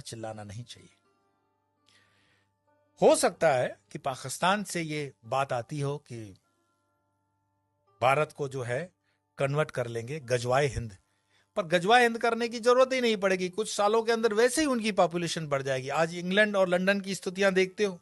चिल्लाना नहीं चाहिए। हो सकता है कि पाकिस्तान से ये बात आती हो कि भारत को जो है कन्वर्ट कर लेंगे गजवाए हिंद, पर गजवाए हिंद करने की जरूरत ही नहीं पड़ेगी। कुछ सालों के अंदर वैसे ही उनकी पॉपुलेशन बढ़ जाएगी। आज इंग्लैंड और लंदन की स्थितियां देखते हो,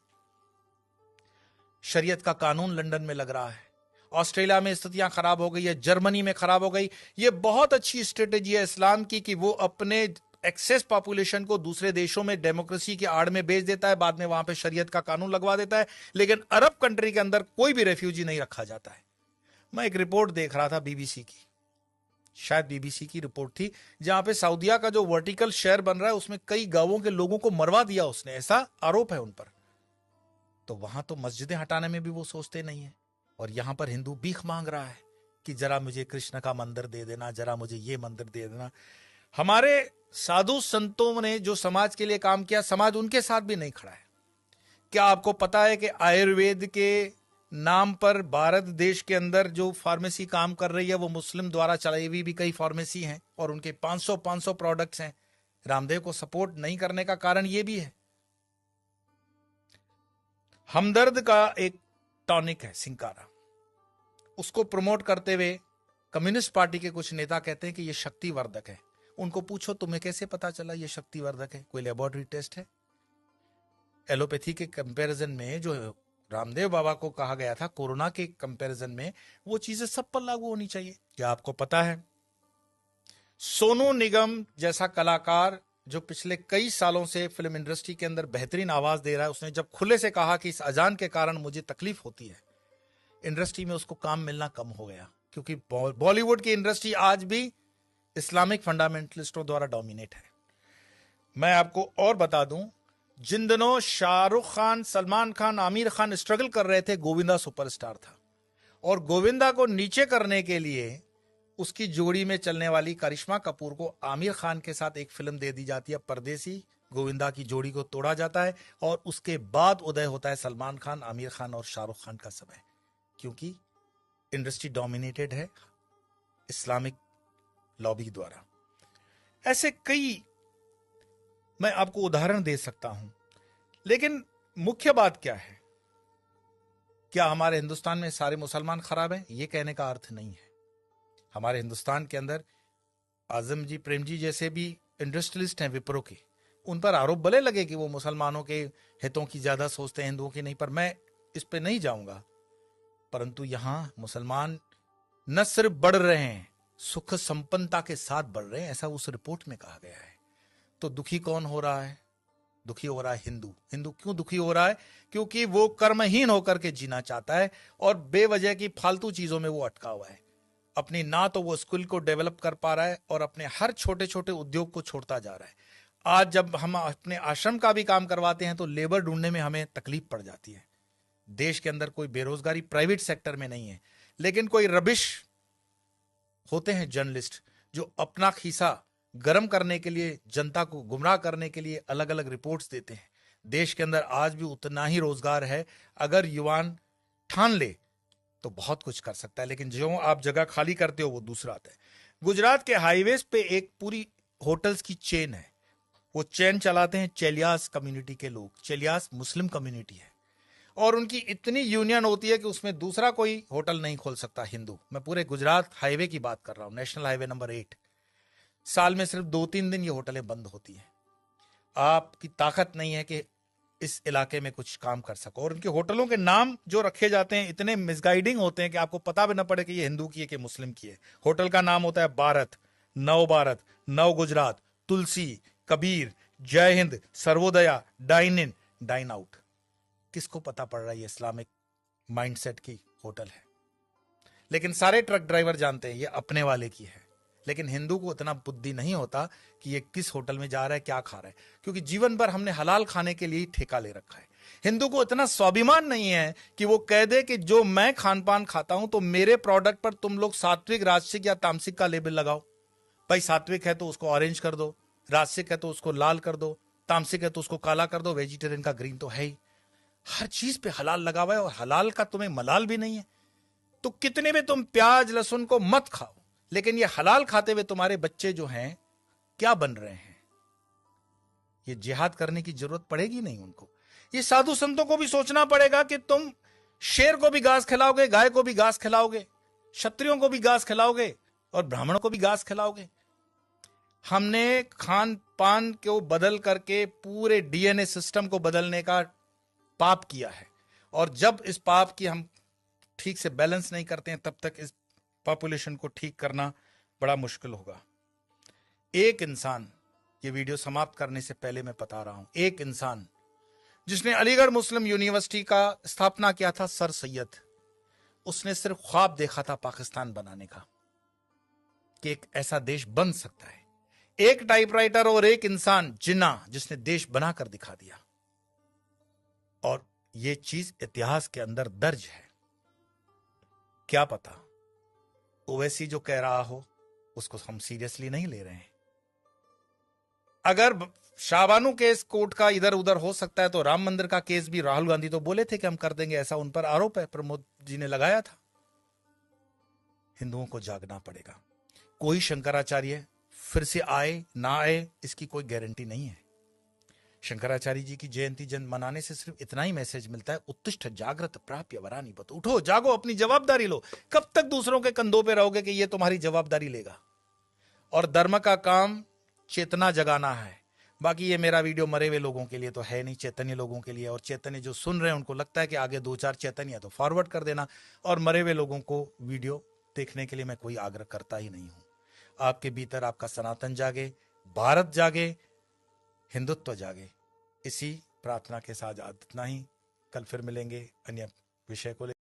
शरीयत का कानून लंदन में लग रहा है, ऑस्ट्रेलिया में स्थितियां खराब हो गई है, जर्मनी में खराब हो गई। ये बहुत अच्छी स्ट्रेटेजी है इस्लाम की कि वो अपने एक्सेस पॉपुलेशन को दूसरे देशों में डेमोक्रेसी की आड़ में भेज देता है, बाद में वहां पे शरीयत का कानून लगवा देता है, लेकिन अरब कंट्री के अंदर कोई भी रेफ्यूजी नहीं रखा जाता है। मैं एक रिपोर्ट देख रहा था बीबीसी की, शायद बीबीसी की रिपोर्ट थी, जहां पे सऊदिया का जो वर्टिकल शेयर बन रहा है उसमें कई गांवों के लोगों को मरवा दिया उसने, ऐसा आरोप है उन पर। तो वहां तो मस्जिदें हटाने में भी वो सोचते नहीं है, और यहां पर हिंदू भीख मांग रहा है कि जरा मुझे कृष्ण का मंदिर दे देना, जरा मुझे ये मंदिर दे देना। हमारे साधु संतों ने जो समाज के लिए काम किया, समाज उनके साथ भी नहीं खड़ा है। क्या आपको पता है कि आयुर्वेद के नाम पर भारत देश के अंदर जो फार्मेसी काम कर रही है वो मुस्लिम द्वारा चलाई हुई भी कई फार्मेसी हैं, और उनके 500 प्रोडक्ट्स हैं। रामदेव को सपोर्ट नहीं करने का कारण ये भी है। हमदर्द का एक टॉनिक है सिंकारा, उसको प्रमोट करते हुए कम्युनिस्ट पार्टी के कुछ नेता कहते हैं कि ये शक्तिवर्धक है। उनको पूछो तुम्हें कैसे पता चला ये शक्तिवर्धक है, कोई लेबोरेटरी टेस्ट है? एलोपैथी के कंपैरिजन में जो रामदेव बाबा को कहा गया था कोरोना के कंपैरिजन में, वो चीजें सब पर लागू होनी चाहिए। क्या आपको पता है सोनू निगम जैसा कलाकार जो पिछले कई सालों से फिल्म इंडस्ट्री के अंदर बेहतरीन आवाज दे रहा है, उसने जब खुले से कहा कि इस अजान के कारण मुझे तकलीफ होती है, इंडस्ट्री में उसको काम मिलना कम हो गया, क्योंकि बॉलीवुड की इंडस्ट्री आज भी इस्लामिक फंडामेंटलिस्टों द्वारा डोमिनेट है। मैं आपको और बता दूं, जिन दिनों शाहरुख खान, सलमान खान, आमिर खान स्ट्रगल कर रहे थे, गोविंदा सुपरस्टार था, और गोविंदा को नीचे करने के लिए उसकी जोड़ी में चलने वाली करिश्मा कपूर को आमिर खान के साथ एक फिल्म दे दी जाती है परदेसी। गोविंदा की जोड़ी को तोड़ा जाता है और उसके बाद उदय होता है सलमान खान, आमिर खान और शाहरुख खान का समय, क्योंकि इंडस्ट्री डोमिनेटेड है इस्लामिक लॉबी द्वारा। ऐसे कई मैं आपको उदाहरण दे सकता हूं, लेकिन मुख्य बात क्या है? क्या हमारे हिंदुस्तान में सारे मुसलमान खराब हैं? यह कहने का अर्थ नहीं है। हमारे हिंदुस्तान के अंदर आजम जी, प्रेम जी जैसे भी इंडस्ट्रियलिस्ट हैं विप्रो के, उन पर आरोप भले लगे कि वो मुसलमानों के हितों की ज्यादा सोचते हैं, हिंदुओं की नहीं, पर मैं इस पे नहीं जाऊंगा। परंतु यहां मुसलमान न सिर्फ बढ़ रहे हैं, सुख संपन्नता के साथ बढ़ रहे हैं, ऐसा उस रिपोर्ट में कहा गया है। तो दुखी कौन हो रहा है? दुखी हो रहा है हिंदू। हिंदू क्यों दुखी हो रहा है? क्योंकि वो कर्महीन होकर के जीना चाहता है और बेवजह की फालतू चीजों में वो अटका हुआ है। अपनी ना तो वो स्किल को डेवलप कर पा रहा है और अपने हर छोटे छोटे उद्योग को छोड़ता जा रहा है। आज जब हम अपने आश्रम का भी काम करवाते हैं तो लेबर ढूंढने में हमें तकलीफ पड़ जाती है। देश के अंदर कोई बेरोजगारी प्राइवेट सेक्टर में नहीं है, लेकिन कोई रबिश होते हैं जर्नलिस्ट जो अपना खीसा गर्म करने के लिए, जनता को गुमराह करने के लिए अलग अलग रिपोर्ट्स देते हैं। देश के अंदर आज भी उतना ही रोजगार है, अगर युवान ठान ले तो बहुत कुछ कर सकता है, लेकिन जो आप जगह खाली करते हो वो दूसरा आता है। गुजरात के हाईवेज पे एक पूरी होटल्स की चेन है, वो चेन चलाते हैं चेलियास कम्युनिटी के लोग। चेलियास मुस्लिम कम्युनिटी है और उनकी इतनी यूनियन होती है कि उसमें दूसरा कोई होटल नहीं खोल सकता हिंदू। मैं पूरे गुजरात हाईवे की बात कर रहा हूं, नेशनल हाईवे नंबर 8। साल में सिर्फ 2-3 दिन ये होटलें बंद होती हैं। आपकी ताकत नहीं है कि इस इलाके में कुछ काम कर सको, और उनके होटलों के नाम जो रखे जाते हैं इतने मिसगाइडिंग होते हैं कि आपको पता भी ना पड़े कि ये हिंदू की है कि मुस्लिम की है। होटल का नाम होता है भारत, नव Gujarat, Tulsi, Kabir, Jai Hind, Sarvodaya, dine in, dine out. किसको पता पड़ रहा है ये इस्लामिक माइंडसेट की होटल है? लेकिन सारे ट्रक ड्राइवर जानते हैं ये अपने वाले की है। लेकिन हिंदू को इतना बुद्धि नहीं होता कि ये किस होटल में जा रहा है, क्या खा रहा है, क्योंकि जीवन भर हमने हलाल खाने के लिए ठेका ले रखा है। हिंदू को इतना स्वाभिमान नहीं है कि वो कह दे कि जो मैं खान पान खाता हूं तो मेरे प्रोडक्ट पर तुम लोग सात्विक, राजसिक या तामसिक का लेबल लगाओ। भाई सात्विक है तो उसको ऑरेंज कर दो, राजसिक है तो उसको लाल कर दो, तामसिक है तो उसको काला कर दो, वेजिटेरियन का ग्रीन तो है ही। हर चीज पे हलाल लगा हुआ है और हलाल का तुम्हें मलाल भी नहीं है। तो कितने भी तुम प्याज लहसुन को मत खाओ, लेकिन ये हलाल खाते हुए तुम्हारे बच्चे जो हैं क्या बन रहे हैं? ये जिहाद करने की जरूरत पड़ेगी नहीं उनको। ये साधु संतों को भी सोचना पड़ेगा कि तुम शेर को भी घास खिलाओगे, गाय को भी घास खिलाओगे, क्षत्रियों को भी घास खिलाओगे और ब्राह्मणों को भी घास खिलाओगे। हमने खान पान को बदल करके पूरे डीएनए सिस्टम को बदलने का पाप किया है, और जब इस पाप की हम ठीक से बैलेंस नहीं करते हैं तब तक इस पॉपुलेशन को ठीक करना बड़ा मुश्किल होगा। एक इंसान, ये वीडियो समाप्त करने से पहले मैं बता रहा हूं, एक इंसान जिसने अलीगढ़ मुस्लिम यूनिवर्सिटी का स्थापना किया था, सर सैयद, उसने सिर्फ ख्वाब देखा था पाकिस्तान बनाने का, कि एक ऐसा देश बन सकता है। एक टाइपराइटर और एक इंसान जिन्ना, जिसने देश बनाकर दिखा दिया। और यह चीज इतिहास के अंदर दर्ज है। क्या पता ओवैसी जो कह रहा हो उसको हम सीरियसली नहीं ले रहे हैं। अगर शाहबानू केस कोर्ट का इधर उधर हो सकता है तो राम मंदिर का केस भी राहुल गांधी तो बोले थे कि हम कर देंगे, ऐसा उन पर आरोप है, प्रमोद जी ने लगाया था। हिंदुओं को जागना पड़ेगा। कोई शंकराचार्य फिर से आए ना आए इसकी कोई गारंटी नहीं है। शंकराचार्य जी की जयंती जन मनाने से सिर्फ इतना ही मैसेज मिलता है, उत्तिष्ठ जागृत प्राप्य वरानी बत, उठो जागो, अपनी जवाबदारी लो। कब तक दूसरों के कंधों पे रहोगे कि ये तुम्हारी जवाबदारी लेगा। और धर्म का काम चेतना जगाना है। बाकी ये मेरा वीडियो मरे हुए लोगों के लिए तो है नहीं, चैतन्य लोगों के लिए। और चैतन्य जो सुन रहे हैं उनको लगता है कि आगे 2-4 चैतन्य है तो फॉरवर्ड कर देना। और मरे हुए लोगों को वीडियो देखने के लिए मैं कोई आग्रह करता ही नहीं हूं। आपके भीतर आपका सनातन जागे, भारत जागे, हिंदुत्व जागे। इसी प्रार्थना के साथ इतना ही। कल फिर मिलेंगे अन्य विषय को लेकर।